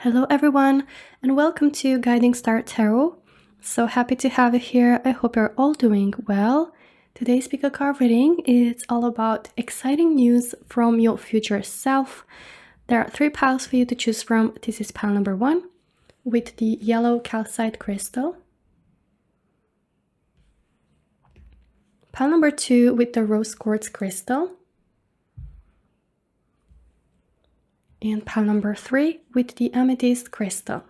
Hello everyone, and welcome to Guiding Star Tarot. So happy to have you here. I hope you're all doing well. Today's pick a card reading is all about exciting news from your future self. There are 3 piles for you to choose from. This is pile number 1 with the yellow calcite crystal. Pile number 2 with the rose quartz crystal. And pile number 3 with the amethyst crystal.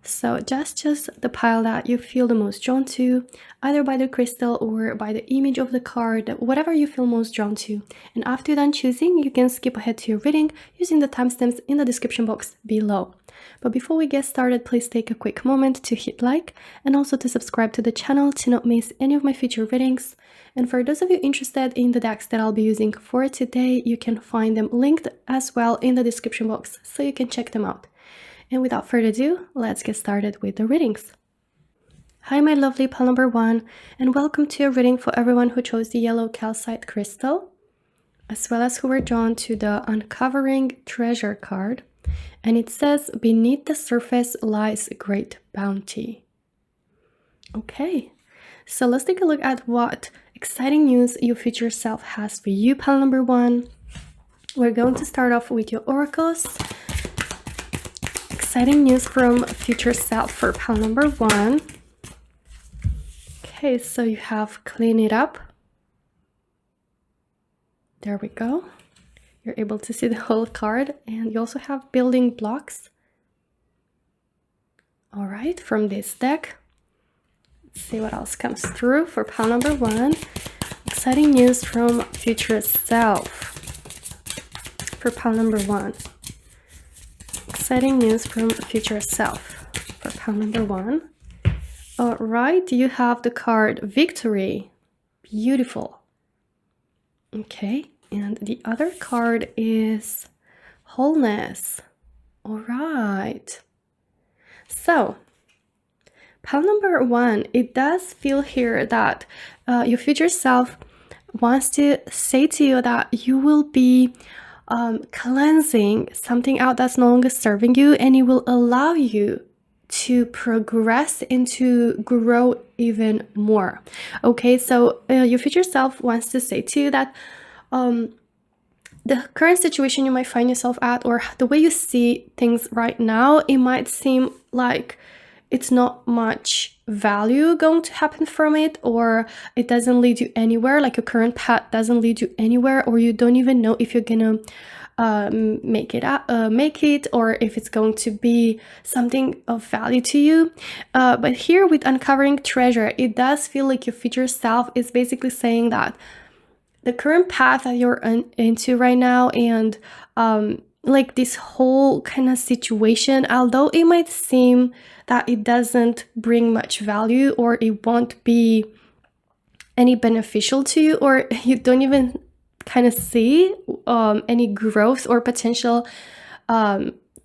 So just choose the pile that you feel the most drawn to, either by the crystal or by the image of the card, whatever you feel most drawn to. And after you're done choosing, you can skip ahead to your reading using the timestamps in the description box below. But before we get started, please take a quick moment to hit like and also to subscribe to the channel to not miss any of my future readings. And for those of you interested in the decks that I'll be using for today, you can find them linked as well in the description box, so you can check them out. And without further ado, let's get started with the readings. Hi my lovely pile number 1, and welcome to a reading for everyone who chose the yellow calcite crystal, as well as who were drawn to the Uncovering Treasure card. And it says, beneath the surface lies great bounty. Okay, so let's take a look at what exciting news your future self has for you, pile number 1. We're going to start off with your oracles. Exciting news from future self for pile number 1. Okay, so you have clean it up. There we go. You're able to see the whole card, and you also have building blocks. All right, from this deck. Let's see what else comes through for pile number 1. Exciting news from future self for pile number 1. Exciting news from future self for pile number 1. All right, you have the card Victory. Beautiful. Okay, and the other card is Wholeness. All right. So, pile number 1, it does feel here that your future self wants to say to you that you will be cleansing something out that's no longer serving you, and it will allow you to progress and to grow even more. Okay, so your future self wants to say to you that the current situation you might find yourself at, or the way you see things right now, it might seem like it's not much value going to happen from it, or it doesn't lead you anywhere, like your current path doesn't lead you anywhere, or you don't even know if you're gonna make it, or if it's going to be something of value to you. But here with Uncovering Treasure, it does feel like your future self is basically saying that the current path that you're into right now, and like this whole kind of situation, although it might seem that it doesn't bring much value, or it won't be any beneficial to you, or you don't even kind of see any growth or potential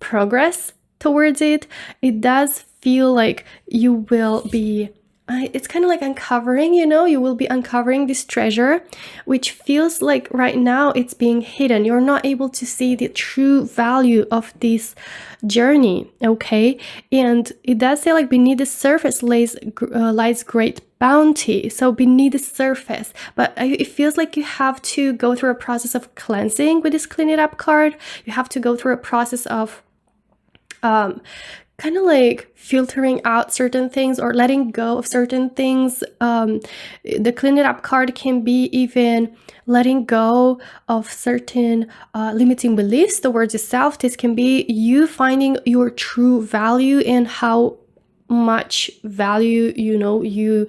progress towards it, it does feel like you will be it's kind of like uncovering, you will be uncovering this treasure, which feels like right now it's being hidden. You're not able to see the true value of this journey, okay? And it does say like beneath the surface lies great bounty. So beneath the surface, but it feels like you have to go through a process of cleansing with this clean it up card. You have to go through a process of kind of like filtering out certain things or letting go of certain things. The clean it up card can be even letting go of certain limiting beliefs towards yourself. This can be you finding your true value and how much value you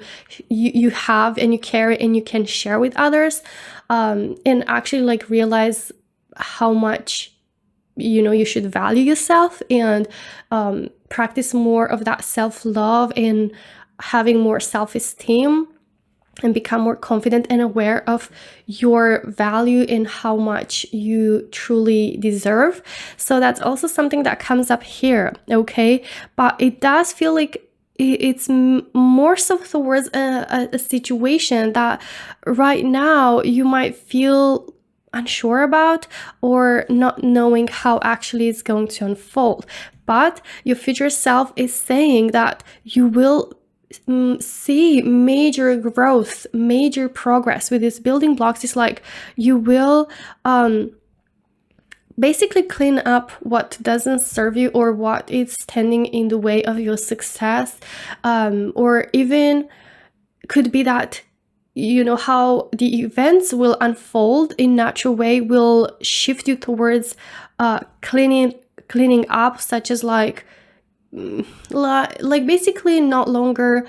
have and you carry and you can share with others, and actually like realize how much you should value yourself, and practice more of that self-love and having more self-esteem, and become more confident and aware of your value and how much you truly deserve. So that's also something that comes up here, okay? But it does feel like it's more so towards a situation that right now you might feel unsure about, or not knowing how actually it's going to unfold. But your future self is saying that you will see major growth, major progress with these building blocks. It's like you will basically clean up what doesn't serve you or what is standing in the way of your success, or even could be that how the events will unfold in natural way will shift you towards cleaning up, such as like basically not longer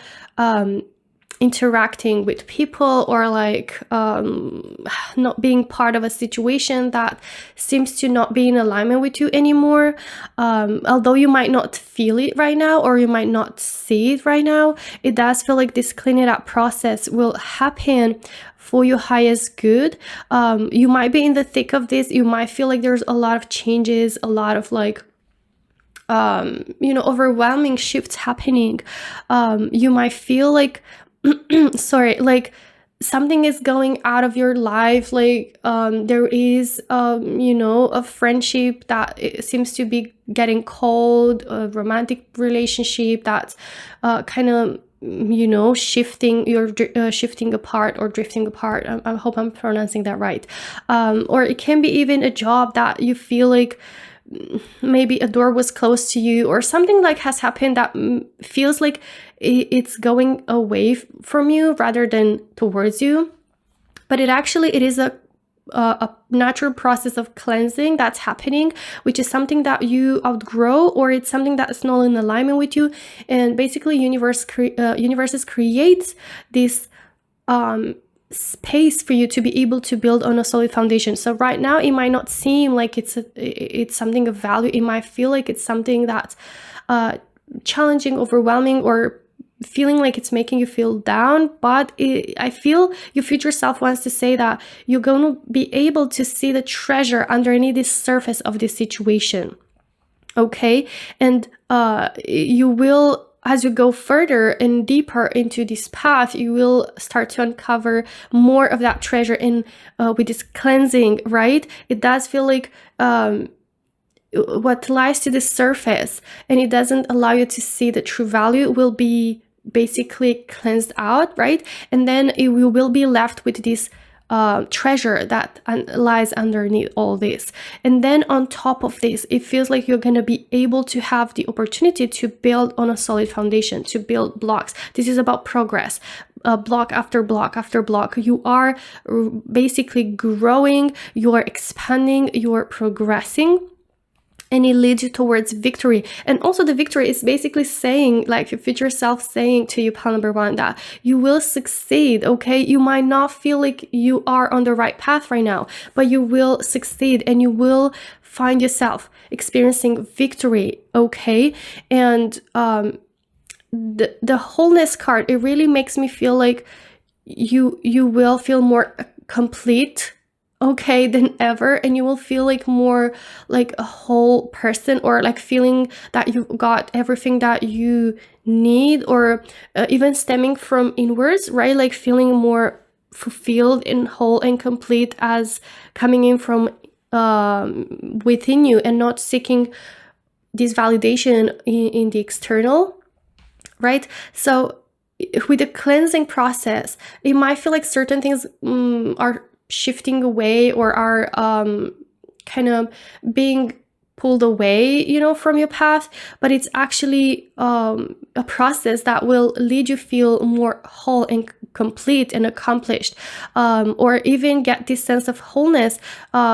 interacting with people, or like not being part of a situation that seems to not be in alignment with you anymore. Although you might not feel it right now, or you might not see it right now, it does feel like this cleaning up process will happen for your highest good. You might be in the thick of this. You might feel like there's a lot of changes, a lot of like overwhelming shifts happening. You might feel like like something is going out of your life, like there is a friendship that it seems to be getting cold, a romantic relationship that's kind of shifting apart or drifting apart. I hope I'm pronouncing that right. Or it can be even a job that you feel like maybe a door was closed to you, or something like has happened that feels like it's going away from you rather than towards you. But it is a natural process of cleansing that's happening, which is something that you outgrow, or it's something that's not in alignment with you. And basically universes creates this space for you to be able to build on a solid foundation. So right now it might not seem like it's something of value. It might feel like it's something that's challenging, overwhelming, or feeling like it's making you feel down. But I feel your future self wants to say that you're going to be able to see the treasure underneath the surface of this situation. Okay, and you will, as you go further and deeper into this path, you will start to uncover more of that treasure. And with this cleansing, right, it does feel like what lies to the surface and it doesn't allow you to see the true value will be basically cleansed out, right? And then you will be left with this treasure that lies underneath all this. And then on top of this, it feels like you're going to be able to have the opportunity to build on a solid foundation, to build blocks. This is about progress. Block after block after block. You are basically growing, you are expanding, you are progressing. And it leads you towards victory. And also the victory is basically saying, like your future self saying to you, pile number one, that you will succeed, okay? You might not feel like you are on the right path right now, but you will succeed and you will find yourself experiencing victory, okay? And the wholeness card, it really makes me feel like you will feel more complete, okay, than ever, and you will feel like more like a whole person, or like feeling that you've got everything that you need, or even stemming from inwards, right? Like feeling more fulfilled and whole and complete as coming in from within you, and not seeking this validation in the external, right? So with the cleansing process, it might feel like certain things are shifting away, or are kind of being pulled away, from your path, but it's actually a process that will lead you feel more whole and complete and accomplished, or even get this sense of wholeness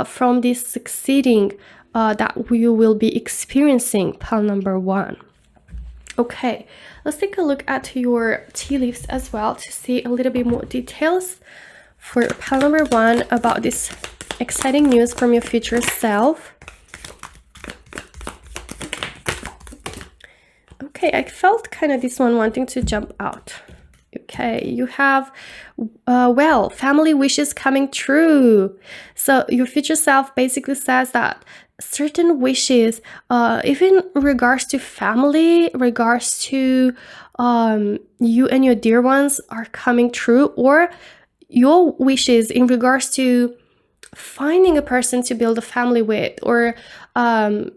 from this succeeding that you will be experiencing, pile number one. Okay, let's take a look at your tea leaves as well to see a little bit more details for pile number one about this exciting news from your future self. Okay, I felt kind of this one wanting to jump out. Okay, you have, family wishes coming true. So your future self basically says that certain wishes, even in regards to family, regards to you and your dear ones, are coming true, or your wishes in regards to finding a person to build a family with, or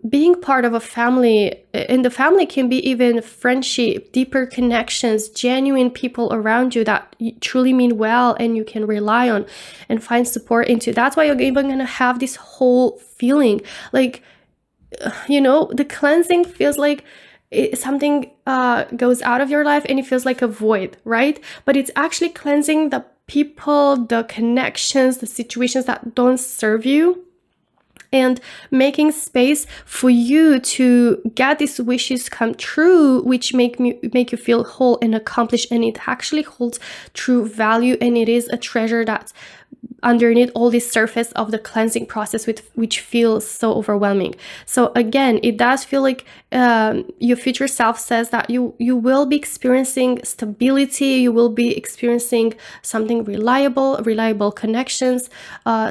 being part of a family. And the family can be even friendship, deeper connections, genuine people around you that truly mean well and you can rely on and find support into. That's why you're even gonna have this whole feeling like, the cleansing feels like something goes out of your life and it feels like a void, right? But it's actually cleansing the people, the connections, the situations that don't serve you, and making space for you to get these wishes come true, which make you feel whole and accomplished. And it actually holds true value, and it is a treasure that's underneath all this surface of the cleansing process, which feels so overwhelming. So again, it does feel like your future self says that you will be experiencing stability, you will be experiencing something reliable connections,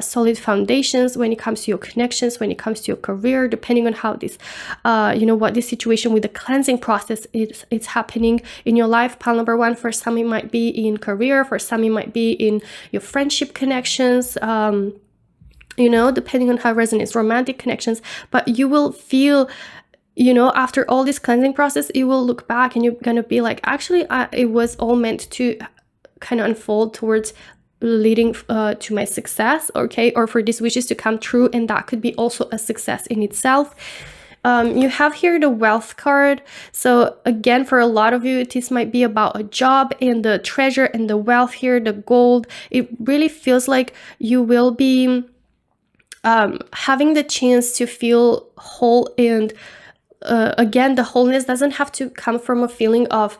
solid foundations when it comes to your connections, when it comes to your career, depending on how this what this situation with the cleansing process it's happening in your life. Pile number 1, for some it might be in career, for some it might be in your friendship connections, depending on how it resonates, romantic connections. But you will feel, after all this cleansing process, you will look back and you're gonna be like, actually, it was all meant to kind of unfold towards leading to my success, okay, or for these wishes to come true, and that could be also a success in itself. You have here the wealth card. So again, for a lot of you, this might be about a job, and the treasure and the wealth here, the gold. It really feels like you will be having the chance to feel whole. And again, the wholeness doesn't have to come from a feeling of,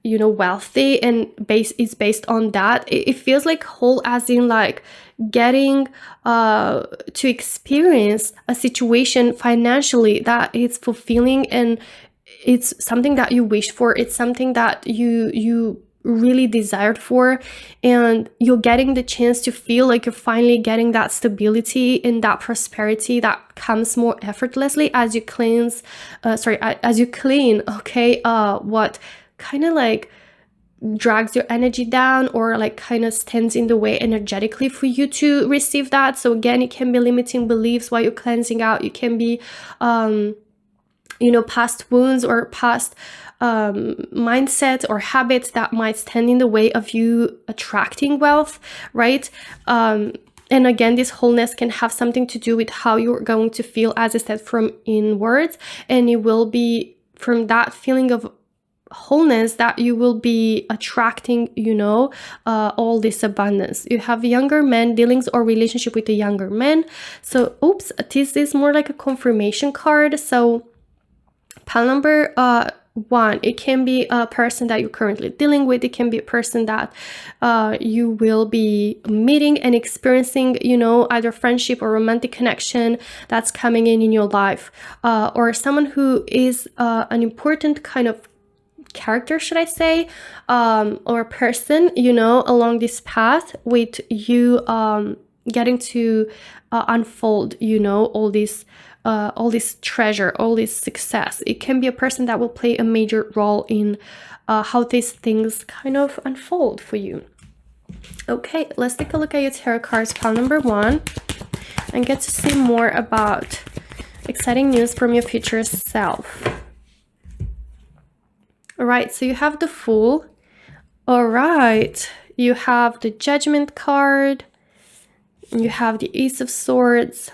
wealthy and is based on that. It feels like whole as in like getting to experience a situation financially that is fulfilling, and it's something that you wish for. It's something that you really desired for, and you're getting the chance to feel like you're finally getting that stability and that prosperity that comes more effortlessly as you clean, okay, what kind of like drags your energy down, or like kind of stands in the way energetically for you to receive that. So again, it can be limiting beliefs while you're cleansing out. It can be past wounds or past mindsets or habits that might stand in the way of you attracting wealth, right? And again, this wholeness can have something to do with how you're going to feel, as I said, from inwards, and it will be from that feeling of wholeness that you will be attracting, all this abundance. You have younger men, dealings or relationship with the younger men. So, this is more like a confirmation card. So, pile number 1, it can be a person that you're currently dealing with. It can be a person that you will be meeting and experiencing, either friendship or romantic connection that's coming in your life, or someone who is an important kind of character, should I say, or person, along this path with you getting to unfold, all this treasure, all this success. It can be a person that will play a major role in how these things kind of unfold for you. Okay, let's take a look at your tarot cards, pile number 1, and get to see more about exciting news from your future self. All right, so you have the Fool. All right, you have the Judgment card. You have the Ace of Swords,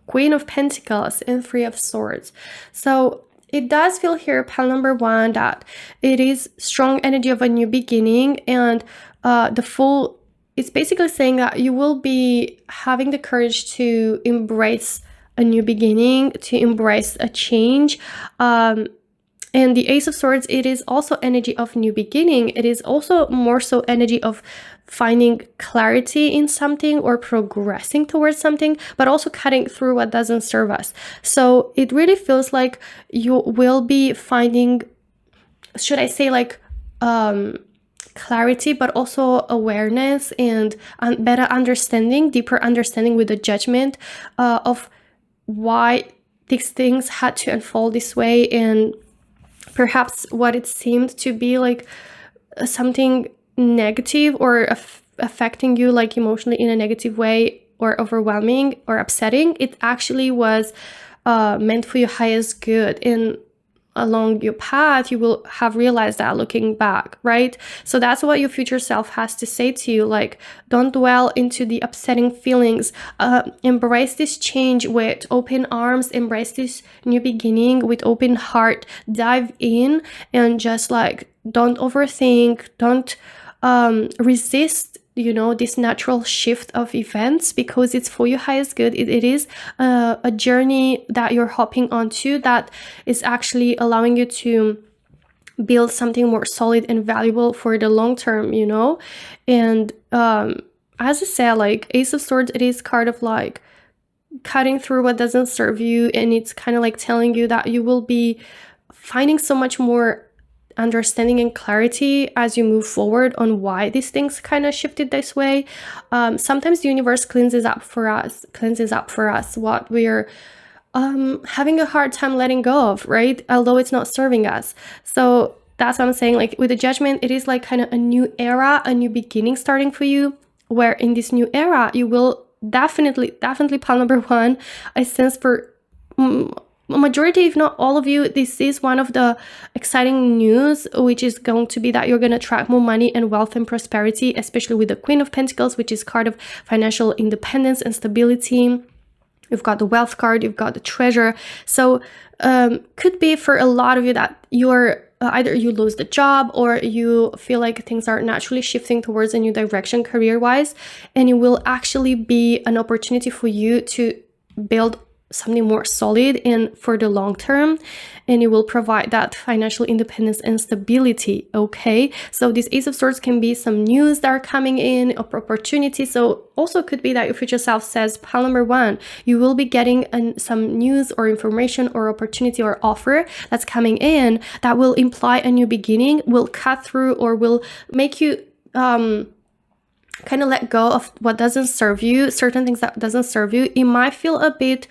Queen of Pentacles, and 3 of Swords. So it does feel here, pile number 1, that it is strong energy of a new beginning, and the Fool is basically saying that you will be having the courage to embrace a new beginning, to embrace a change. And the Ace of Swords, it is also energy of new beginning. It is also more so energy of finding clarity in something or progressing towards something, but also cutting through what doesn't serve us. So it really feels like you will be finding, should I say, like clarity, but also awareness and better understanding, deeper understanding with the Judgment of why these things had to unfold this way, and perhaps what it seemed to be like something negative or affecting you like emotionally in a negative way or overwhelming or upsetting, it actually was meant for your highest good. And along your path, you will have realized that looking back, right? So that's what your future self has to say to you. Like, don't dwell into the upsetting feelings. Embrace this change with open arms. Embrace this new beginning with open heart. Dive in and just like, don't overthink. Don't resist, you know, this natural shift of events, because it's for your highest good. It is a journey that you're hopping onto that is actually allowing you to build something more solid and valuable for the long term, you know. And as I said, like Ace of Swords, it is kind of like cutting through what doesn't serve you, and it's kind of like telling you that you will be finding so much more understanding and clarity as you move forward on why these things kind of shifted this way. Sometimes the universe cleanses up for us what we're having a hard time letting go of, right? Although it's not serving us. So that's what I'm saying. Like with the Judgment, it is like kind of a new era, a new beginning starting for you, where in this new era you will definitely pile number one, I sense for majority, if not all of you, this is one of the exciting news, which is going to be that you're going to attract more money and wealth and prosperity, especially with the Queen of Pentacles, which is card of financial independence and stability. You've got the wealth card, you've got the treasure. So could be for a lot of you that you're either you lose the job or you feel like things are naturally shifting towards a new direction career-wise, and it will actually be an opportunity for you to build something more solid and for the long term, and it will provide that financial independence and stability. Okay, so this Ace of Swords can be some news that are coming in, opportunity. So also could be that your future self says, pile number one, you will be getting some news or information or opportunity or offer that's coming in that will imply a new beginning, will cut through or will make you kind of let go of what doesn't serve you, certain things that doesn't serve you. It might feel a bit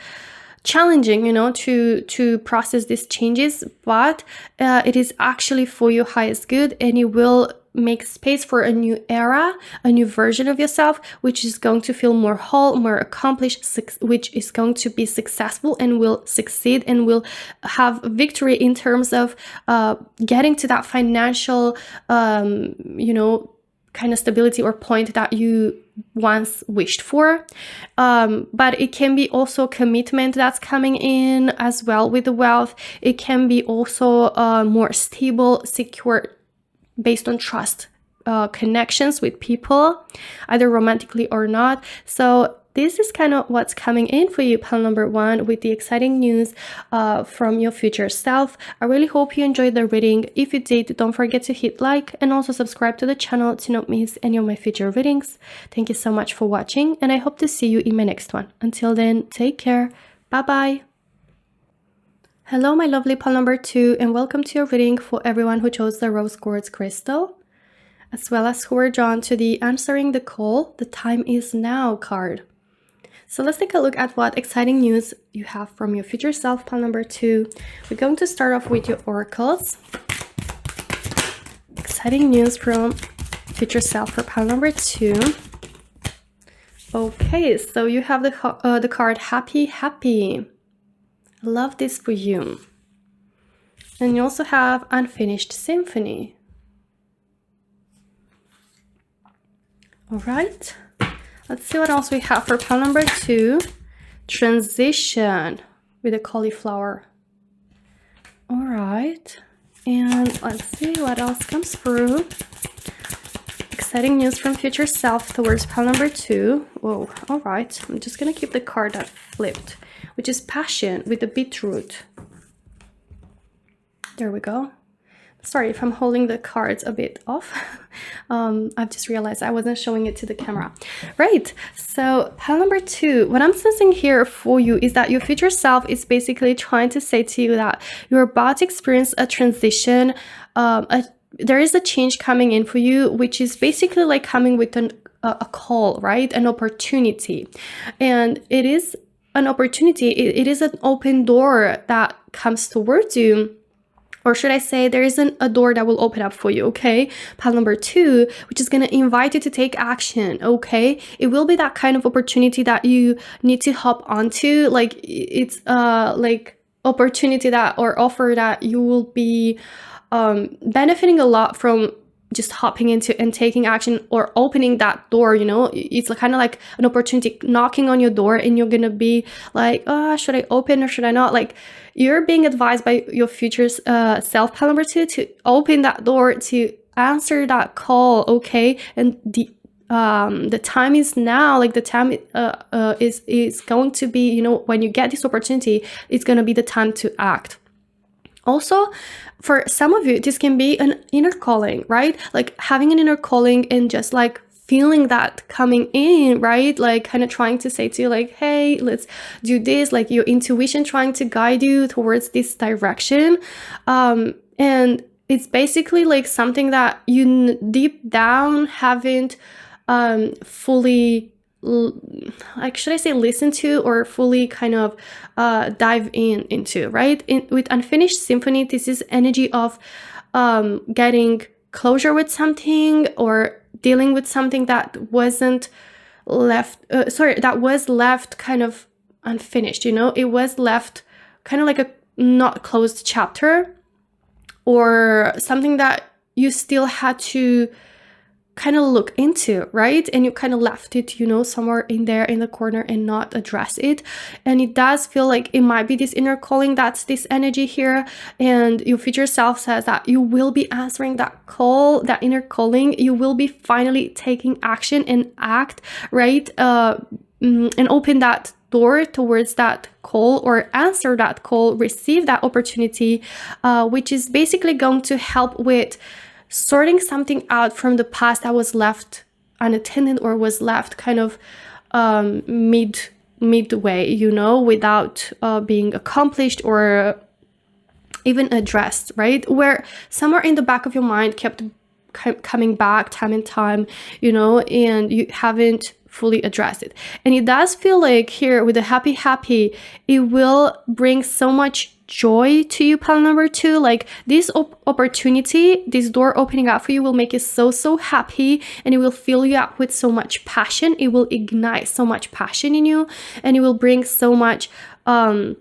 challenging, you know, to process these changes, but it is actually for your highest good, and you will make space for a new era, a new version of yourself, which is going to feel more whole, more accomplished, which is going to be successful and will succeed and will have victory in terms of getting to that financial, you know, kind of stability or point that you once wished for. But it can be also commitment that's coming in as well with the wealth. It can be also more stable, secure, based on trust connections with people, either romantically or not. So this is kind of what's coming in for you, pile number one, with the exciting news from your future self. I really hope you enjoyed the reading. If you did, don't forget to hit like and also subscribe to the channel to not miss any of my future readings. Thank you so much for watching, and I hope to see you in my next one. Until then, take care. Bye-bye. Hello, my lovely pile number two, and welcome to your reading for everyone who chose the rose quartz crystal, as well as who were drawn to the Answering the Call, the Time Is Now card. So let's take a look at what exciting news you have from your future self, pile number two. We're going to start off with your oracles. Exciting news from future self for pile number two. Okay, so you have the card Happy, Happy. I love this for you. And you also have Unfinished Symphony. All right. Let's see what else we have for pile number two. Transition with a cauliflower. All right. And let's see what else comes through. Exciting news from future self towards pile number two. Whoa. All right. I'm just going to keep the card that flipped, which is Passion with the beetroot. There we go. Sorry if I'm holding the cards a bit off. I've just realized I wasn't showing it to the camera. Right, so pile number two, what I'm sensing here for you is that your future self is basically trying to say to you that you're about to experience a transition. There is a change coming in for you, which is basically like coming with a call, right? An opportunity. And it is an opportunity. It is an open door that comes towards you, or should I say there isn't a door that will open up for you, okay? Pile number 2, which is going to invite you to take action, okay? It will be that kind of opportunity that you need to hop onto. Like it's like opportunity that or offer that you will be benefiting a lot from just hopping into and taking action or opening that door. You know, it's kind of like an opportunity knocking on your door, and you're gonna be like, oh, should I open or should I not? Like, you're being advised by your future self, pile number 2, to open that door, to answer that call, okay? And the time is now. Like the time is going to be, you know, when you get this opportunity, it's gonna be the time to act. Also, for some of you, this can be an inner calling, right? Like having an inner calling and just like feeling that coming in, right? Like kind of trying to say to you like, hey, let's do this, like your intuition trying to guide you towards this direction. And it's basically like something that you deep down haven't fully, like, should I say listen to, or fully kind of dive into, right? With Unfinished Symphony, this is energy of getting closure with something, or dealing with something that wasn't left, that was left kind of unfinished, you know? It was left kind of like a not closed chapter, or something that you still had to kind of look into, right? And you kind of left it, you know, somewhere in there in the corner and not address it. And it does feel like it might be this inner calling, that's this energy here. And your future self says that you will be answering that call, that inner calling. You will be finally taking action and act, right? And open that door towards that call, or answer that call, receive that opportunity, which is basically going to help with sorting something out from the past that was left unattended, or was left kind of midway, you know, without being accomplished or even addressed, right? Where somewhere in the back of your mind kept coming back time and time, you know, and you haven't fully addressed it. And it does feel like here with the happy, it will bring so much joy to you, pile number 2. Like this opportunity, this door opening up for you will make you so happy, and it will fill you up with so much passion. It will ignite so much passion in you, and it will bring so much you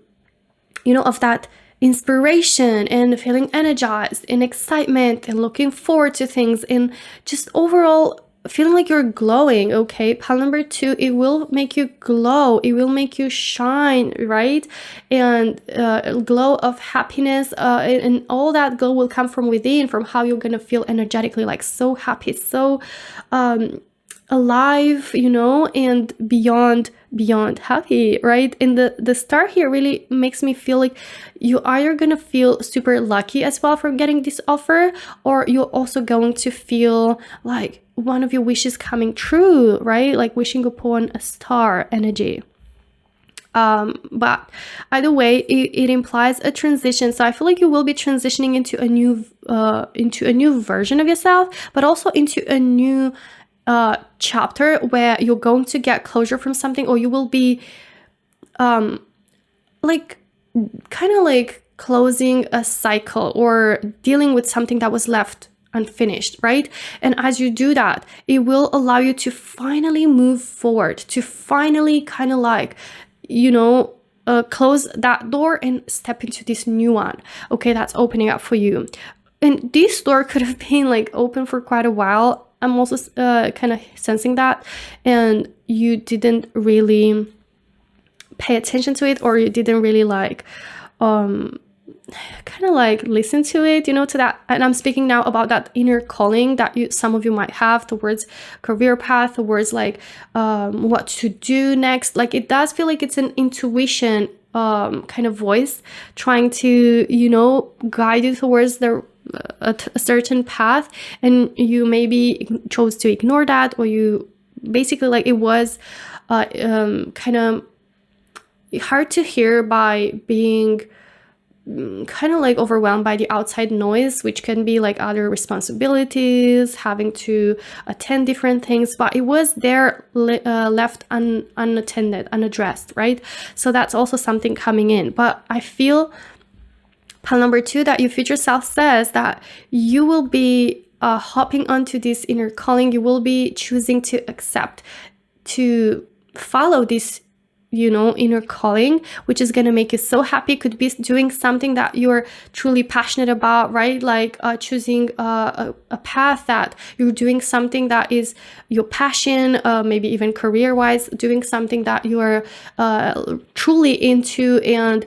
know, of that inspiration and feeling energized and excitement and looking forward to things, and just overall feeling like you're glowing, okay? Pile number 2, it will make you glow, it will make you shine, right? And glow of happiness, and all that glow will come from within, from how you're gonna feel energetically, like so happy, so alive, you know, and beyond happy, right? And the star here really makes me feel like you are gonna feel super lucky as well for getting this offer, or you're also going to feel like one of your wishes coming true, right? Like wishing upon a star energy. But either way, it implies a transition. So I feel like you will be transitioning into a new version of yourself, but also into a new chapter where you're going to get closure from something, or you will be like kind of like closing a cycle, or dealing with something that was left unfinished, right? And as you do that, it will allow you to finally move forward, to finally kind of like, you know, close that door and step into this new one, okay, that's opening up for you. And this door could have been like open for quite a while. I'm also kind of sensing that, and you didn't really pay attention to it, or you didn't really like kind of like listen to it, you know, to that. And I'm speaking now about that inner calling that some of you might have towards career path, towards like what to do next. Like it does feel like it's an intuition kind of voice trying to, you know, guide you towards a certain path, and you maybe chose to ignore that, or you basically like it was kind of hard to hear by being kind of like overwhelmed by the outside noise, which can be like other responsibilities, having to attend different things, but it was there left unattended, unaddressed, right? So that's also something coming in. But I feel Pile number 2, that your future self says that you will be hopping onto this inner calling. You will be choosing to accept, to follow this, you know, inner calling, which is going to make you so happy. Could be doing something that you're truly passionate about, right? Like choosing a path that you're doing, something that is your passion, maybe even career-wise, doing something that you're truly into, and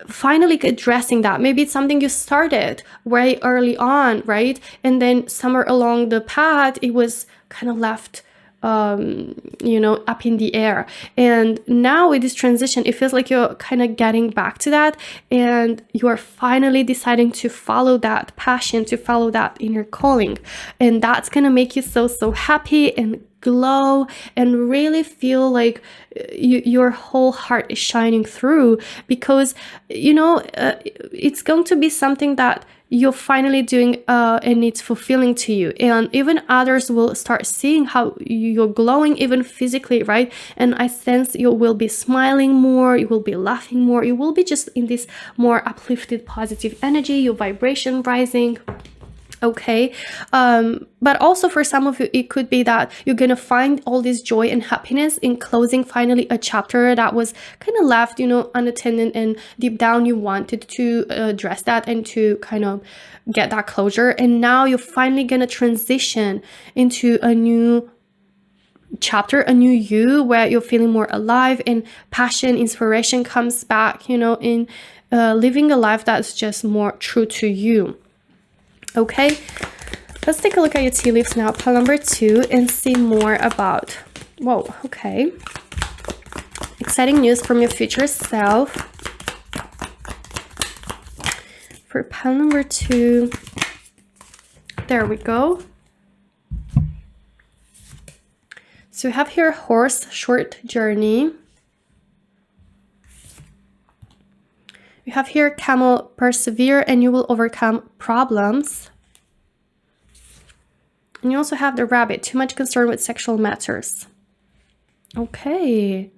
finally addressing that. Maybe it's something you started very early on, right? And then somewhere along the path, it was kind of left you know, up in the air. And now with this transition, it feels like you're kind of getting back to that, and you are finally deciding to follow that passion, to follow that inner calling. And that's gonna make you so happy and glow and really feel like your whole heart is shining through, because you know it's going to be something that you're finally doing and it's fulfilling to you, and even others will start seeing how you're glowing, even physically, right? And I sense you will be smiling more, you will be laughing more, you will be just in this more uplifted positive energy, your vibration rising. Okay, but also for some of you, it could be that you're gonna find all this joy and happiness in closing finally a chapter that was kind of left, you know, unattended, and deep down you wanted to address that and to kind of get that closure. And now you're finally gonna transition into a new chapter, a new you, where you're feeling more alive, and passion, inspiration comes back, you know, in living a life that's just more true to you. Okay, let's take a look at your tea leaves now, pile number 2, and see more about, whoa, okay, exciting news from your future self. For pile number 2, there we go. So we have here horse, short journey. You have here camel, persevere and you will overcome problems. And you also have the rabbit, too much concern with sexual matters. Okay.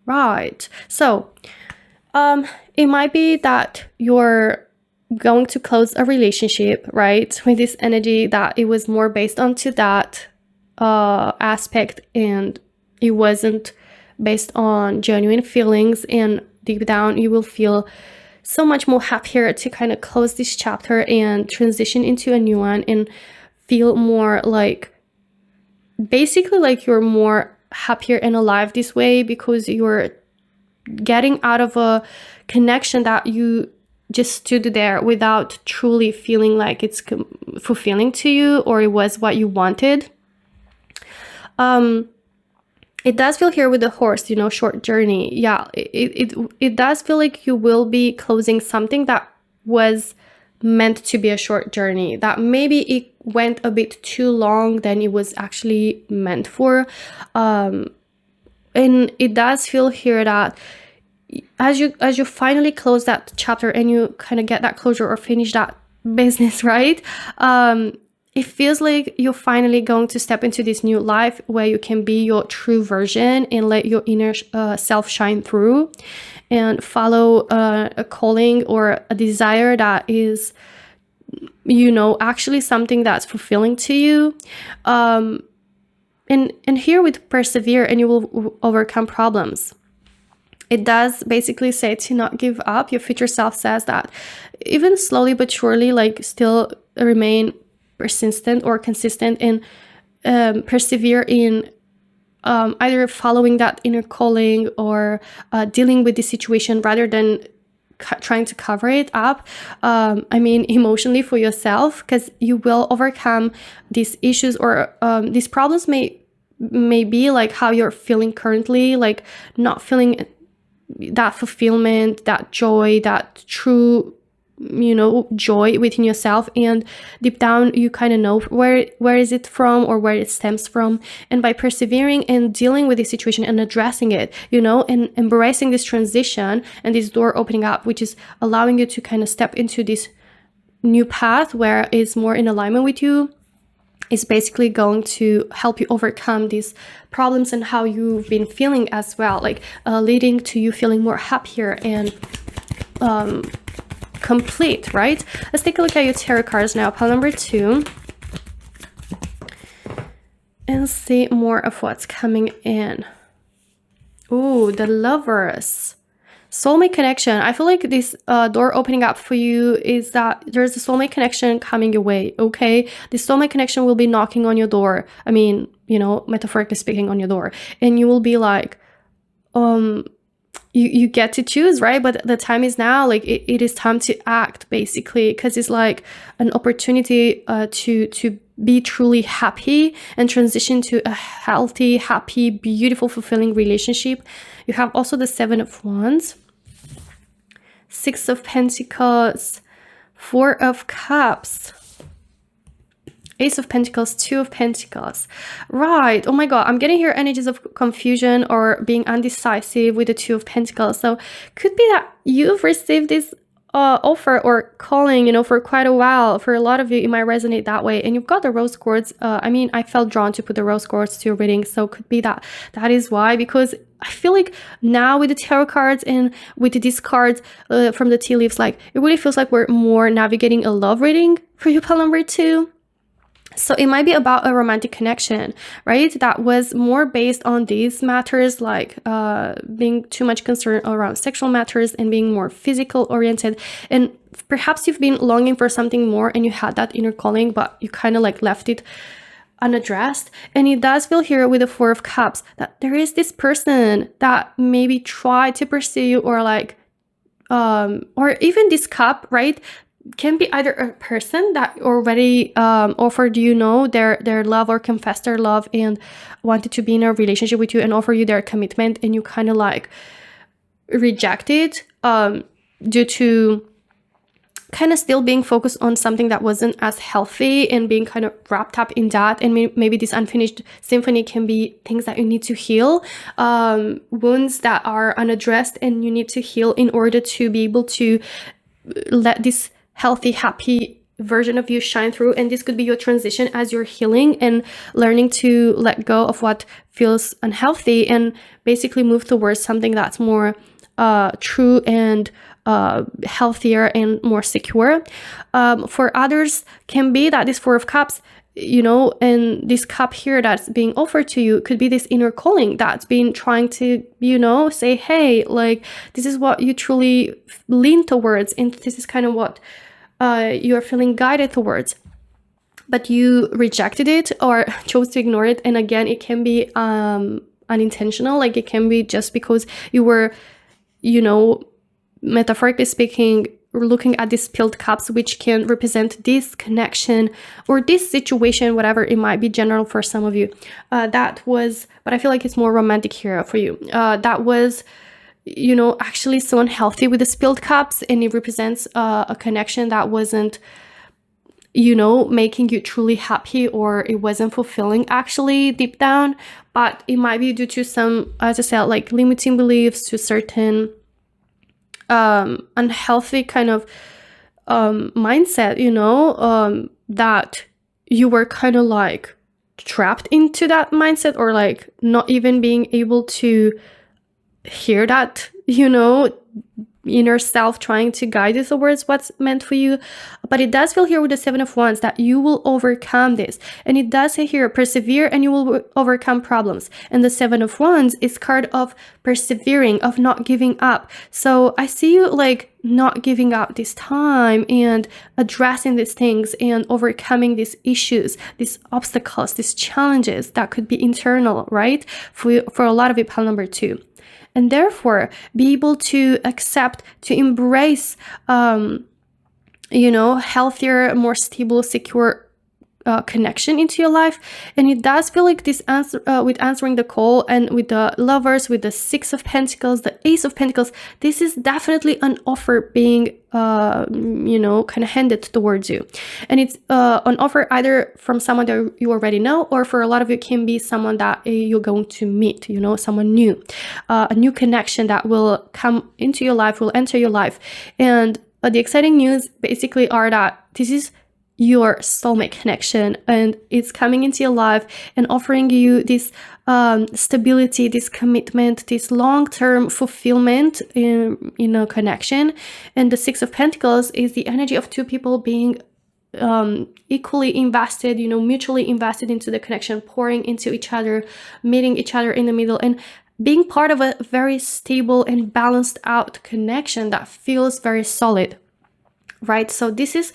Right. So, it might be that you're going to close a relationship, right? With this energy that it was more based onto that aspect, and it wasn't based on genuine feelings, and deep down you will feel so much more happier to kind of close this chapter and transition into a new one, and feel more like, basically like you're more happier and alive this way, because you're getting out of a connection that you just stood there without truly feeling like it's fulfilling to you, or it was what you wanted. It does feel here with the horse, you know, short journey. Yeah, it does feel like you will be closing something that was meant to be a short journey, that maybe it went a bit too long than it was actually meant for. And it does feel here that as you finally close that chapter and you kind of get that closure or finish that business, right? It feels like you're finally going to step into this new life where you can be your true version and let your inner self shine through, and follow a calling or a desire that is, you know, actually something that's fulfilling to you. And here with persevere and you will overcome problems. It does basically say to not give up. Your future self says that even slowly but surely, like still remain persistent or consistent, and persevere in either following that inner calling or dealing with the situation rather than trying to cover it up. I mean, emotionally for yourself, because you will overcome these issues, or these problems may be like how you're feeling currently, like not feeling that fulfillment, that joy, that true, you know, joy within yourself, and deep down you kind of know where is it from or where it stems from. And by persevering and dealing with the situation and addressing it, you know, and embracing this transition and this door opening up, which is allowing you to kind of step into this new path where it's more in alignment with you, is basically going to help you overcome these problems and how you've been feeling as well, like leading to you feeling more happier and complete, right? Let's take a look at your tarot cards now, pile number 2. And see more of what's coming in. Ooh, the Lovers. Soulmate connection. I feel like this door opening up for you is that there's a soulmate connection coming your way, okay? The soulmate connection will be knocking on your door. I mean, you know, metaphorically speaking, on your door. And you will be like, you get to choose, right? But the time is now. Like, it is time to act, basically, because it's like an opportunity to be truly happy and transition to a healthy, happy, beautiful, fulfilling relationship. You have also the 7 of Wands, 6 of Pentacles, 4 of Cups, Ace of Pentacles, 2 of Pentacles. Right. Oh my God. I'm getting here energies of confusion or being undecisive with the 2 of Pentacles. So could be that you've received this offer or calling, you know, for quite a while. For a lot of you, it might resonate that way. And you've got the rose quartz. I mean, I felt drawn to put the rose quartz to your reading. So could be that is why, because I feel like now with the tarot cards and with these cards from the tea leaves, like it really feels like we're more navigating a love reading for you, pile number 2. So it might be about a romantic connection, right? That was more based on these matters, like being too much concerned around sexual matters and being more physical oriented. And perhaps you've been longing for something more and you had that inner calling, but you kind of like left it unaddressed. And it does feel here with the 4 of Cups that there is this person that maybe tried to pursue you, or like, or even this cup, right? Can be either a person that already offered you know their love or confessed their love and wanted to be in a relationship with you and offer you their commitment, and you kind of like reject it due to kind of still being focused on something that wasn't as healthy and being kind of wrapped up in that. And maybe this unfinished symphony can be things that you need to heal, wounds that are unaddressed and you need to heal in order to be able to let this healthy, happy version of you shine through. And this could be your transition as you're healing and learning to let go of what feels unhealthy and basically move towards something that's more true and healthier and more secure. For others, can be that this 4 of Cups, you know, and this cup here that's being offered to you could be this inner calling that's been trying to, you know, say, hey, like, this is what you truly lean towards, and this is kind of what you're feeling guided towards, but you rejected it or chose to ignore it. And again, it can be unintentional. Like, it can be just because you were, you know, metaphorically speaking, looking at these spilled cups, which can represent this connection or this situation, whatever it might be, general for some of you. That was, but I feel like it's more romantic here for you. That was, you know, actually so unhealthy with the spilled cups, and it represents a connection that wasn't, you know, making you truly happy, or it wasn't fulfilling actually deep down. But it might be due to some, as I said, like limiting beliefs, to certain unhealthy kind of mindset, you know, that you were kind of like trapped into that mindset, or like not even being able to hear that, you know, inner self trying to guide you towards what's meant for you. But it does feel here with the 7 of Wands that you will overcome this. And it does say here, persevere and you will overcome problems. And the 7 of Wands is card of persevering, of not giving up. So I see you like not giving up this time and addressing these things and overcoming these issues, these obstacles, these challenges that could be internal, right? For a lot of it, pile number 2. And therefore, be able to accept, to embrace, you know, healthier, more stable, secure connection into your life. And it does feel like this answer with answering the call, and with the Lovers, with the 6 of Pentacles, the Ace of Pentacles, this is definitely an offer being, you know, kind of handed towards you. And it's an offer either from someone that you already know, or for a lot of you can be someone that you're going to meet, you know, someone new, a new connection that will come into your life, will enter your life. And the exciting news basically are that this is your soulmate connection, and it's coming into your life and offering you this stability, this commitment, this long-term fulfillment in a connection. And the Six of Pentacles is the energy of two people being equally invested, mutually invested into the connection, pouring into each other, meeting each other in the middle, and being part of a very stable and balanced out connection that feels very solid. Right, so this is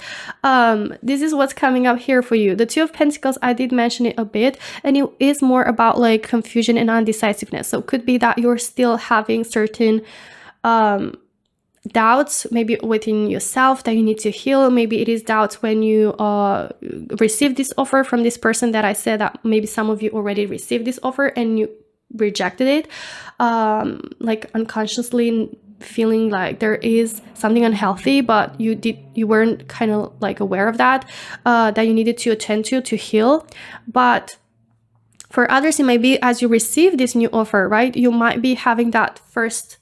what's coming up here for you. The Two of Pentacles, I did mention it a bit, and it is more about like confusion and undecisiveness. So it could be that you're still having certain doubts, maybe within yourself, that you need to heal. Maybe it is doubts when you receive this offer from this person that I said that maybe some of you already received this offer and you rejected it, like unconsciously feeling like there is something unhealthy, but you weren't kind of like aware of that, that you needed to attend to heal. But for others, it might be as you receive this new offer, right, you might be having that first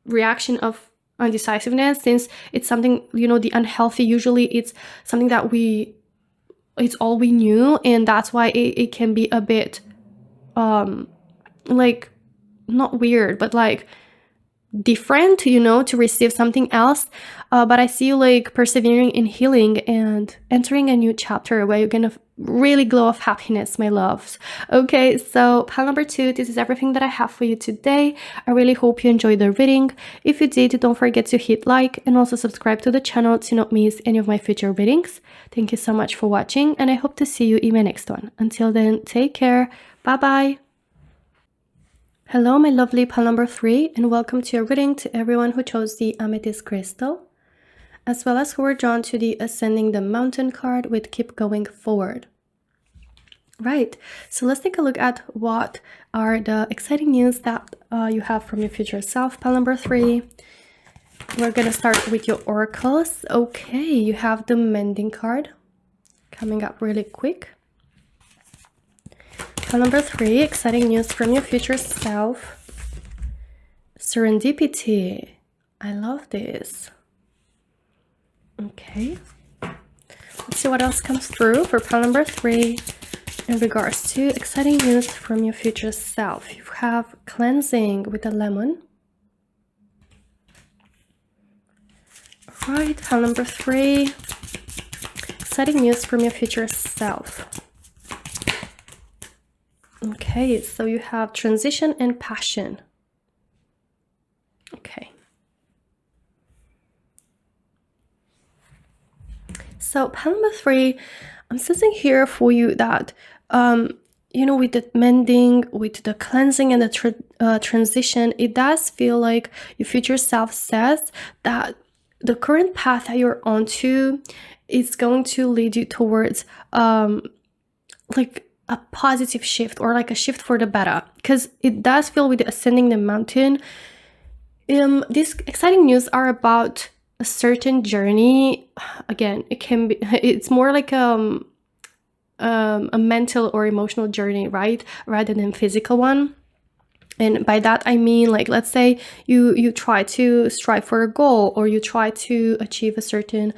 reaction of undecisiveness, since it's something, the unhealthy, usually it's something that it's all we knew, and that's why it can be a bit like not weird, but like different, to receive something else. But I see you like persevering in healing and entering a new chapter where you're gonna really glow of happiness, my loves. Okay, so pile number 2, this is everything that I have for you today. I really hope you enjoyed the reading. If you did, don't forget to hit like and also subscribe to the channel to not miss any of my future readings. Thank you so much for watching, and I hope to see you in my next one. Until then, take care. Bye bye. Hello, my lovely pile number 3, and welcome to your reading to everyone who chose the Amethyst crystal, as well as who were drawn to the Ascending the Mountain card with Keep Going Forward. Right, so let's take a look at what are the exciting news that you have from your future self, pile number 3. We're going to start with your oracles. Okay, you have the Mending card coming up really quick. Number 3, exciting news from your future self. Serendipity. I love this. Okay. Let's see what else comes through for pile number 3 in regards to exciting news from your future self. You have Cleansing with a lemon. All right, pile number 3. Exciting news from your future self. Okay, so you have Transition and Passion. Okay. So pile number 3, I'm sensing here for you that, with the mending, with the cleansing and the transition, it does feel like your future self says that the current path that you're onto is going to lead you towards, like, a positive shift, or like a shift for the better, because it does feel with the Ascending the Mountain, these exciting news are about a certain journey. Again, it's more like a mental or emotional journey, right, rather than physical one. And by that I mean, like, let's say you try to strive for a goal, or you try to achieve a certain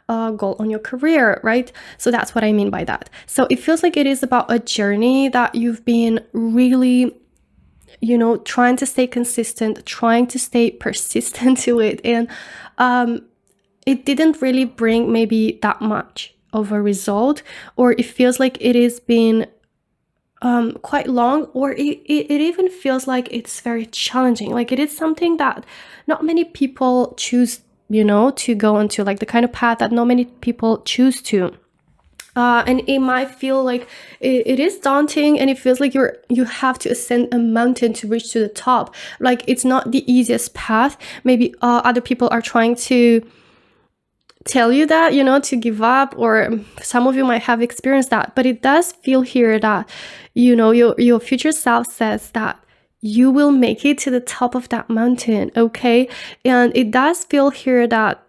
goal on your career, right? So that's what I mean by that. So it feels like it is about a journey that you've been really, trying to stay consistent, trying to stay persistent to it, and it didn't really bring maybe that much of a result, or it feels like it has been quite long, or it even feels like it's very challenging. Like it is something that not many people choose, to go into, like the kind of path that not many people choose to. And it might feel like it is daunting, and it feels like you have to ascend a mountain to reach to the top. Like it's not the easiest path. Maybe other people are trying to tell you that, to give up, or some of you might have experienced that. But it does feel here that, your future self says that you will make it to the top of that mountain, okay? And it does feel here that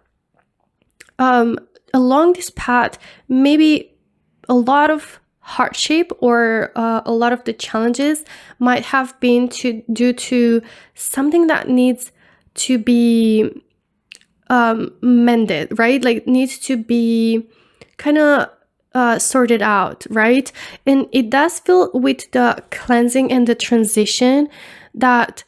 along this path, maybe a lot of hardship, or a lot of the challenges might have been due to something that needs to be mended, right? Like needs to be kind of sorted out, right? And it does feel with the cleansing and the transition that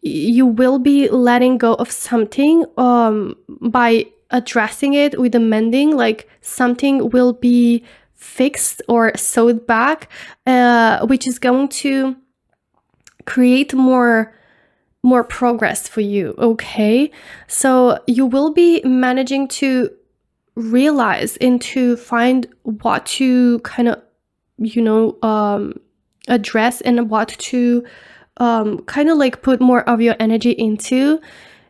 you will be letting go of something by addressing it with the mending. Like something will be fixed or sewed back, which is going to create more progress for you. Okay, so you will be managing to realize and to find what to kind of address and what to kind of like put more of your energy into.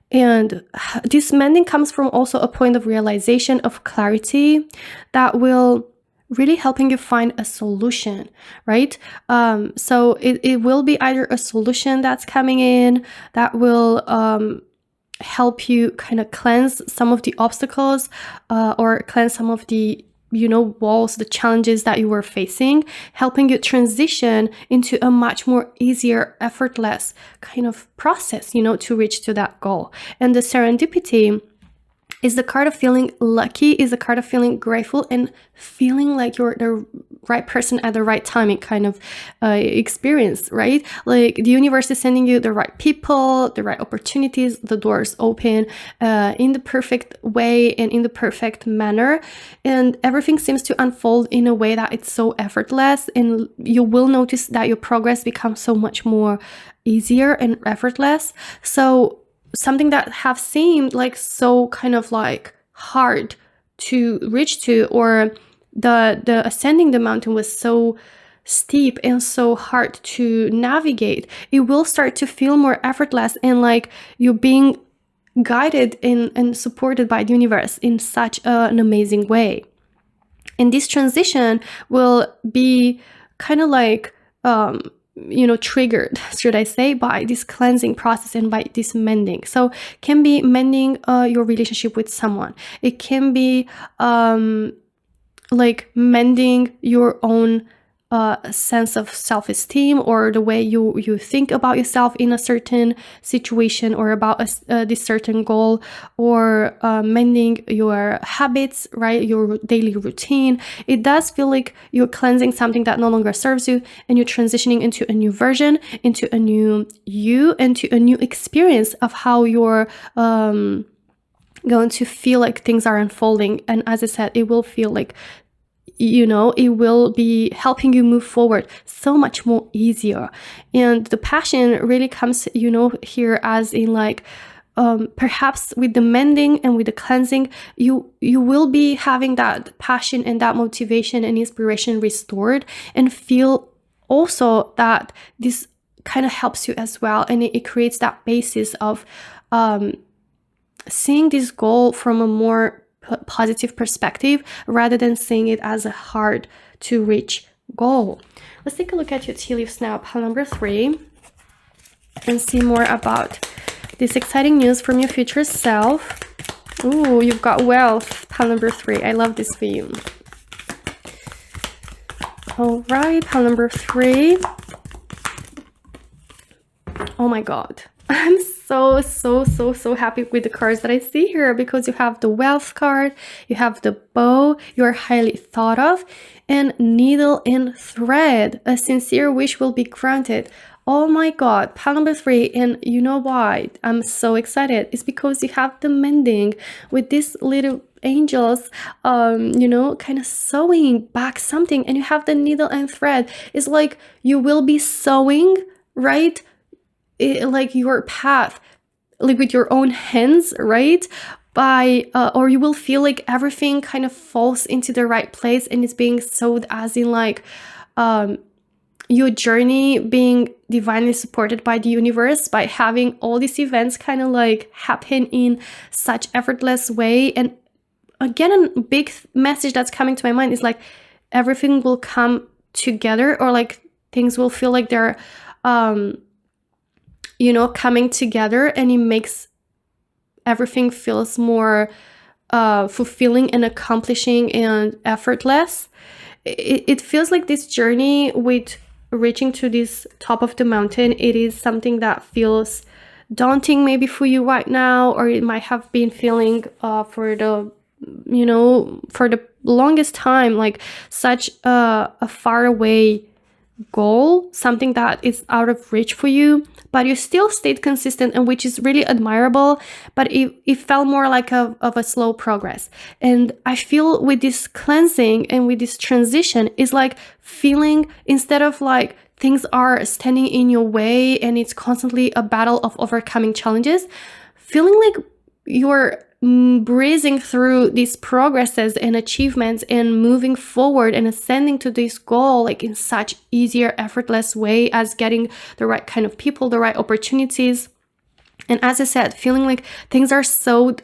And this mending comes from also a point of realization, of clarity, that will really helping you find a solution, right? So it will be either a solution that's coming in that will help you kind of cleanse some of the obstacles or cleanse some of the walls, the challenges that you were facing, helping you transition into a much more easier, effortless kind of process, to reach to that goal. And the serendipity is the card of feeling lucky, is the card of feeling grateful and feeling like you're the right person at the right timing kind of experience, right? Like the universe is sending you the right people, the right opportunities, the doors open in the perfect way and in the perfect manner. And everything seems to unfold in a way that it's so effortless. And you will notice that your progress becomes so much more easier and effortless. So something that have seemed like so kind of like hard to reach to, or the ascending the mountain was so steep and so hard to navigate, it will start to feel more effortless and like you're being guided and supported by the universe in such an amazing way. And this transition will be kind of like triggered, should I say, by this cleansing process and by this mending. So can be mending your relationship with someone. It can be like mending your own sense of self-esteem, or the way you think about yourself in a certain situation, or about this certain goal, or mending your habits, right? Your daily routine. It does feel like you're cleansing something that no longer serves you, and you're transitioning into a new version, into a new you, into a new experience of how you're going to feel like things are unfolding. And as I said, it will feel like it will be helping you move forward so much more easier. And the passion really comes, here as in like, perhaps with the mending and with the cleansing, you will be having that passion and that motivation and inspiration restored, and feel also that this kind of helps you as well. And it creates that basis of seeing this goal from a more positive perspective, rather than seeing it as a hard to reach goal. Let's take a look at your tea leaves now, pile number 3, and see more about this exciting news from your future self. Ooh, you've got wealth, pile number 3. I love this for you. All right, pile number 3. Oh my God. I'm so happy with the cards that I see here, because you have the wealth card, you have the bow, you're highly thought of, and needle and thread. A sincere wish will be granted. Oh my God, pile number 3. And you know why I'm so excited? It's because you have the mending with these little angels, kind of sewing back something, and you have the needle and thread. It's like you will be sewing, right? Like your path, like with your own hands, right? Or you will feel like everything kind of falls into the right place, and it's being sewed, as in like your journey being divinely supported by the universe, by having all these events kind of like happen in such effortless way. And again, a big message that's coming to my mind is like everything will come together, or like things will feel like they're coming together, and it makes everything feels more fulfilling and accomplishing and effortless. It feels like this journey with reaching to this top of the mountain, it is something that feels daunting maybe for you right now, or it might have been feeling for the longest time like such a far away goal, something that is out of reach for you, but you still stayed consistent, and which is really admirable, but it felt more like of a slow progress. And I feel with this cleansing and with this transition is like feeling, instead of like things are standing in your way and it's constantly a battle of overcoming challenges, feeling like you're breezing through these progresses and achievements and moving forward and ascending to this goal like in such easier, effortless way, as getting the right kind of people, the right opportunities. And as I said, feeling like things are sewed,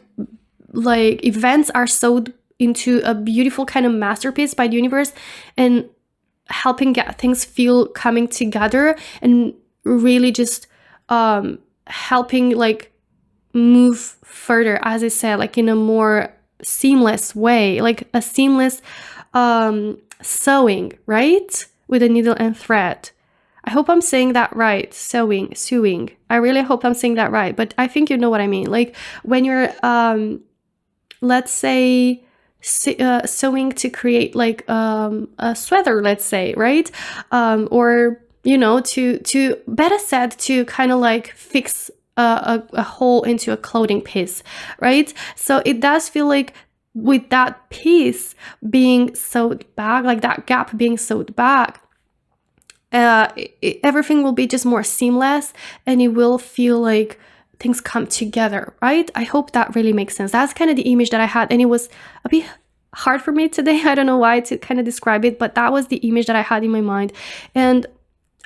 like events are sewed into a beautiful kind of masterpiece by the universe, and helping get things feel coming together, and really just helping like move further, as I said, like in a more seamless way, like a seamless sewing, right? With a needle and thread. I hope I'm saying that right. Sewing. I really hope I'm saying that right, but I think you know what I mean. Like when you're, let's say, sewing to create like a sweater, let's say, right? Or, you know, to better said, to kind of like fix a hole into a clothing piece, right? So it does feel like with that piece being sewed back, like that gap being sewed back, everything will be just more seamless, and it will feel like things come together, right? I hope that really makes sense. That's kind of the image that I had, and it was a bit hard for me today. I don't know why to kind of describe it, but that was the image that I had in my mind. And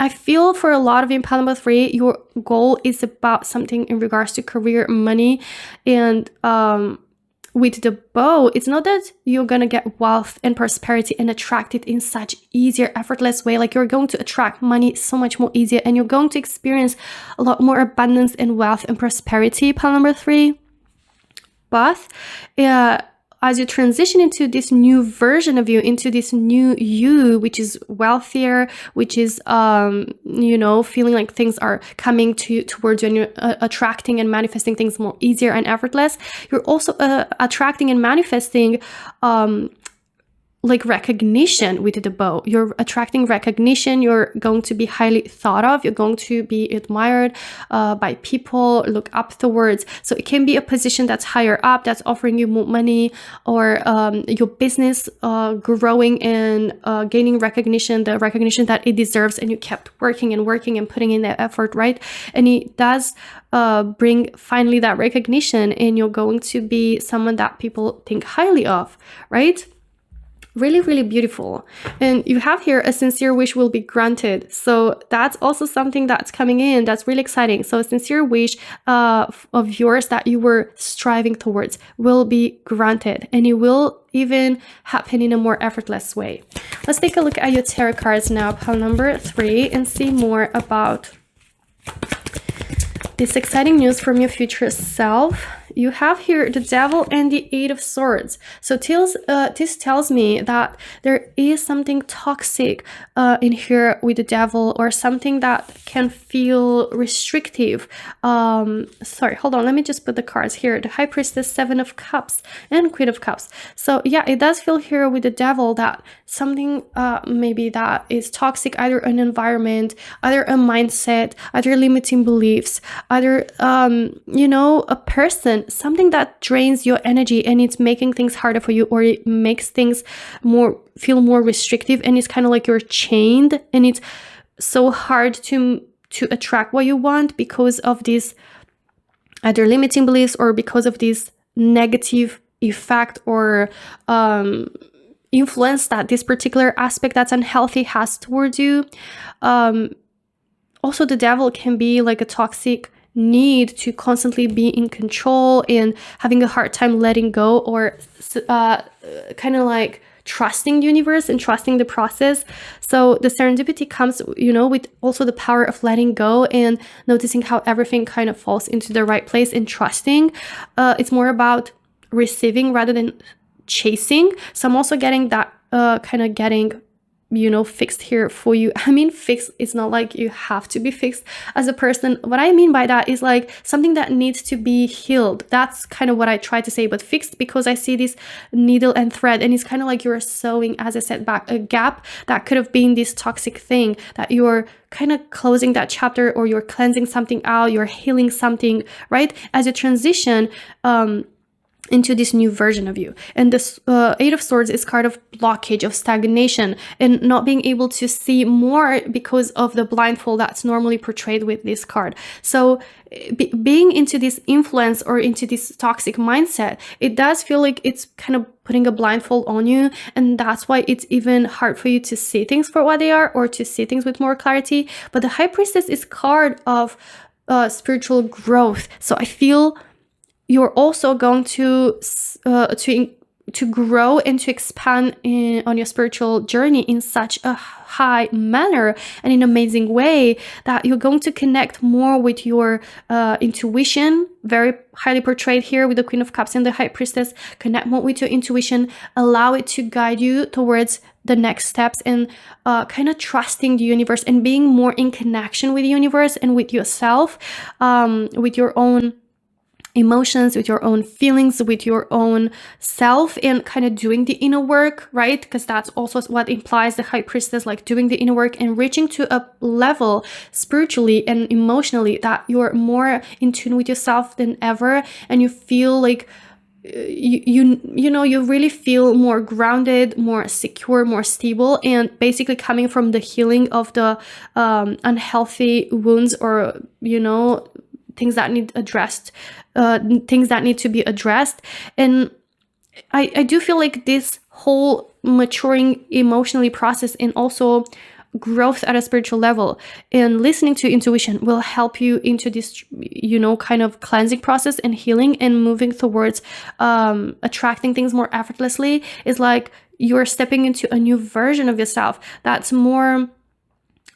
I feel for a lot of you in pile number 3, your goal is about something in regards to career, money, and with the bow, it's not that you're gonna get wealth and prosperity and attract it in such easier, effortless way. Like you're going to attract money so much more easier, and you're going to experience a lot more abundance and wealth and prosperity, pile number 3. But as you transition into this new version of you, into this new you, which is wealthier, which is, you know, feeling like things are coming towards you, and you're attracting and manifesting things more easier and effortless, you're also attracting and manifesting like recognition with the bow. You're attracting recognition. You're going to be highly thought of. You're going to be admired by people, look up towards. So it can be a position that's higher up, that's offering you more money, or your business growing and gaining recognition, the recognition that it deserves, and you kept working and working and putting in that effort, right? And it does bring finally that recognition, and you're going to be someone that people think highly of, right? Really, really beautiful. And you have here a sincere wish will be granted. So that's also something that's coming in. That's really exciting. So a sincere wish of yours that you were striving towards will be granted, and it will even happen in a more effortless way. Let's take a look at your tarot cards now, pile number 3, and see more about this exciting news from your future self. You have here the Devil and the 8 of Swords. So this tells me that there is something toxic in here with the Devil, or something that can feel restrictive. Sorry, hold on. Let me just put the cards here. The High Priestess, 7 of Cups, and Queen of Cups. So yeah, it does feel here with the Devil that something maybe that is toxic, either an environment, either a mindset, either limiting beliefs, either you know, a person, something that drains your energy, and it's making things harder for you, or it makes things feel more restrictive, and it's kind of like you're chained, and it's so hard to attract what you want because of these either limiting beliefs, or because of this negative effect or influence that this particular aspect that's unhealthy has towards you. Also, the Devil can be like a toxic need to constantly be in control and having a hard time letting go, or kind of like trusting the universe and trusting the process. So the serendipity comes, you know, with also the power of letting go and noticing how everything kind of falls into the right place, and trusting. It's more about receiving rather than chasing. So I'm also getting that getting fixed here for you. I mean, fixed, it's not like you have to be fixed as a person. What I mean by that is like something that needs to be healed. That's kind of what I try to say. But fixed, because I see this needle and thread, and it's kind of like you're sewing, as I said, back a gap that could have been this toxic thing, that you're kind of closing that chapter, or you're cleansing something out, you're healing something, right? As you transition into this new version of you. And this Eight of Swords is kind of blockage, of stagnation, and not being able to see more because of the blindfold that's normally portrayed with this card. So being into this influence or into this toxic mindset, it does feel like it's kind of putting a blindfold on you, and that's why it's even hard for you to see things for what they are, or to see things with more clarity. But the High Priestess is card of spiritual growth. So I feel you're also going to grow and to expand on your spiritual journey in such a high manner and in an amazing way, that you're going to connect more with your intuition, very highly portrayed here with the Queen of Cups and the High Priestess. Connect more with your intuition, allow it to guide you towards the next steps, and kind of trusting the universe and being more in connection with the universe and with yourself, with your own emotions, with your own feelings, with your own self, and kind of doing the inner work, right? Because that's also what implies the High Priestess, like doing the inner work and reaching to a level spiritually and emotionally that you're more in tune with yourself than ever, and you feel like you really feel more grounded, more secure, more stable, and basically coming from the healing of the unhealthy wounds, or things that need addressed, things that need to be addressed. And I do feel like this whole maturing emotionally process, and also growth at a spiritual level, and listening to intuition will help you into this, kind of cleansing process and healing, and moving towards attracting things more effortlessly. It's like you're stepping into a new version of yourself that's more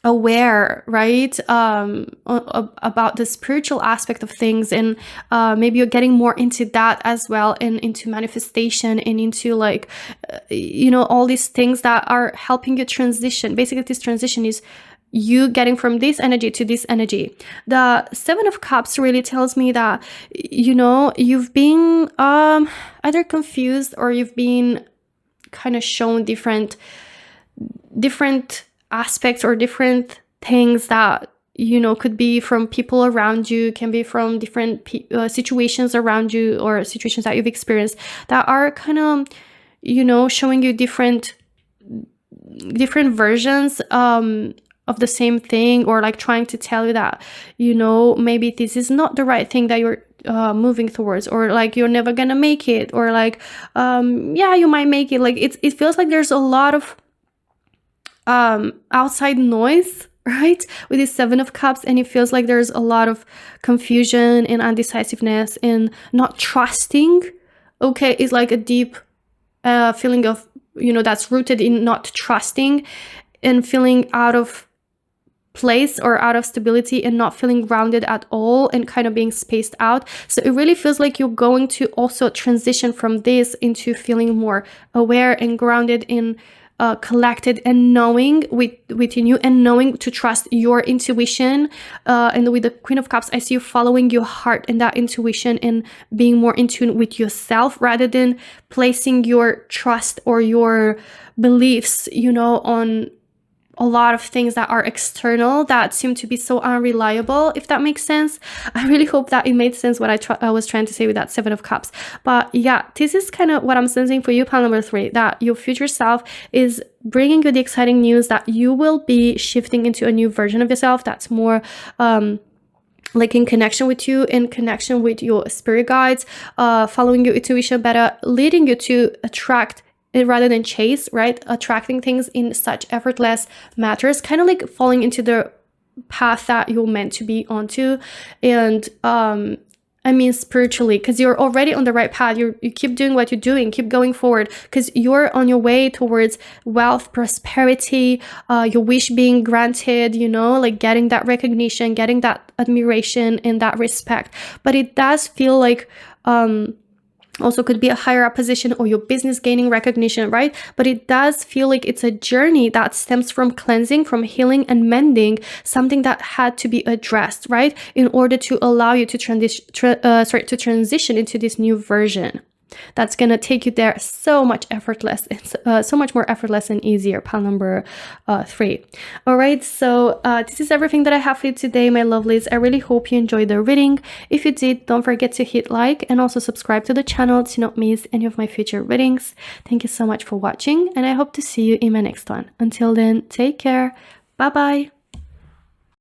aware, right, about the spiritual aspect of things, and maybe you're getting more into that as well, and into manifestation, and into like all these things that are helping you transition. Basically, this transition is you getting from this energy to this energy. The Seven of Cups really tells me that you've been either confused, or you've been kind of shown different aspects, or different things that could be from people around you, can be from different situations around you, or situations that you've experienced, that are kind of showing you different versions of the same thing, or like trying to tell you that maybe this is not the right thing that you're moving towards, or like you're never gonna make it, or like you might make it. Like it feels like there's a lot of outside noise, right, with this Seven of Cups, and it feels like there's a lot of confusion and undecisiveness and not trusting. Okay, it's like a deep feeling of that's rooted in not trusting, and feeling out of place, or out of stability, and not feeling grounded at all, and kind of being spaced out. So it really feels like you're going to also transition from this into feeling more aware and grounded in collected, and knowing within you, and knowing to trust your intuition. And with the Queen of Cups, I see you following your heart and that intuition, and being more in tune with yourself, rather than placing your trust or your beliefs on a lot of things that are external, that seem to be so unreliable, if that makes sense. I really hope that it made sense what I was trying to say with that Seven of Cups. But yeah, this is kind of what I'm sensing for you, pile number 3, that your future self is bringing you the exciting news that you will be shifting into a new version of yourself that's more like in connection with you, in connection with your spirit guides, following your intuition better, leading you to attract rather than chase, right? Attracting things in such effortless matters, kind of like falling into the path that you're meant to be onto. And I mean spiritually, because you're already on the right path. You keep doing what you're doing, keep going forward, because you're on your way towards wealth, prosperity, your wish being granted, like getting that recognition, getting that admiration and that respect. But it does feel like Also could be a higher up position or your business gaining recognition, right? But it does feel like it's a journey that stems from cleansing, from healing and mending, something that had to be addressed, right? In order to allow you to transition into this new version. That's going to take you there so much effortless. It's so much more effortless and easier. Pile number 3. All right, so this is everything that I have for you today, my lovelies. I really hope you enjoyed the reading. If you did, don't forget to hit like and also subscribe to the channel to not miss any of my future readings. Thank you so much for watching, and I hope to see you in my next one. Until then, take care. Bye bye.